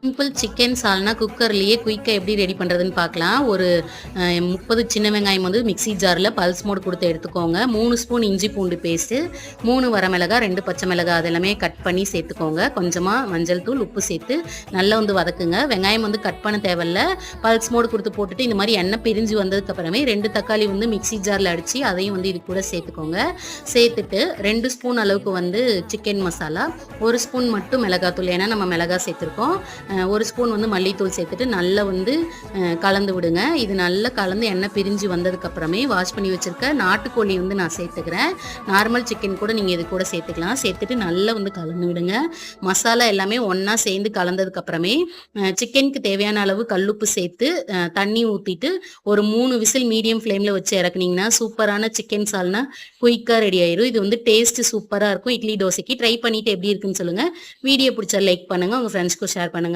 Simple chicken சால்னா குக்கர்லேயே குயிக்காக எப்படி ready பண்ணுறதுன்னு பார்க்கலாம். ஒரு 30 சின்ன வெங்காயம் வந்து மிக்ஸி ஜாரில் பல்ஸ் மோட் கொடுத்து எடுத்துக்கோங்க. 3 ஸ்பூன் இஞ்சி பூண்டு பேஸ்ட்டு, 3 வரமிளகா, 2 பச்சை மிளகாய் அதெல்லாமே கட் பண்ணி சேர்த்துக்கோங்க. கொஞ்சமாக மஞ்சள் தூள், உப்பு சேர்த்து நல்லா வந்து வதக்குங்க. வெங்காயம் வந்து கட் பண்ண தேவையில்ல. பல்ஸ் மோட் கொடுத்து போட்டுட்டு இந்த மாதிரி எண்ணெய் பிரிஞ்சு வந்ததுக்கப்புறமே 2 தக்காளி வந்து மிக்ஸி ஜாரில் அடித்து அதையும் வந்து இது கூட சேர்த்துக்கோங்க. சேர்த்துட்டு 2 ஸ்பூன் அளவுக்கு வந்து சிக்கன் மசாலா, 1 ஸ்பூன் மட்டும் மிளகாத்தூள், ஏன்னா நம்ம மிளகாய் சேர்த்துருக்கோம். 1 ஸ்பூன் வந்து மல்லித்தூள் சேர்த்துட்டு நல்லா வந்து கலந்து விடுங்க. இது நல்லா கலந்து எண்ணெய் பிரிஞ்சு வந்ததுக்கப்புறமே வாஷ் பண்ணி வச்சுருக்க நாட்டுக்கோழி வந்து நான் சேர்த்துக்கிறேன். நார்மல் சிக்கன் கூட நீங்கள் இது கூட சேர்த்துக்கலாம். சேர்த்துட்டு நல்லா வந்து கலந்து விடுங்க. மசாலா எல்லாமே ஒன்றா சேர்ந்து கலந்ததுக்கப்புறமே சிக்கனுக்கு தேவையான அளவு கல்லுப்பு சேர்த்து தண்ணி ஊற்றிட்டு ஒரு 3 விசில் மீடியம் ஃப்ளேமில் வச்சு இறக்குனீங்கன்னா சூப்பரான சிக்கன் சால்னா குயிக்காக ரெடி ஆயிடும். இது வந்து டேஸ்ட்டு சூப்பராக இருக்கும். இட்லி தோசைக்கு ட்ரை பண்ணிவிட்டு எப்படி இருக்குன்னு சொல்லுங்கள். வீடியோ பிடிச்சா லைக் பண்ணுங்கள், உங்கள் ஃப்ரெண்ட்ஸ்க்கும் ஷேர் பண்ணுங்கள்.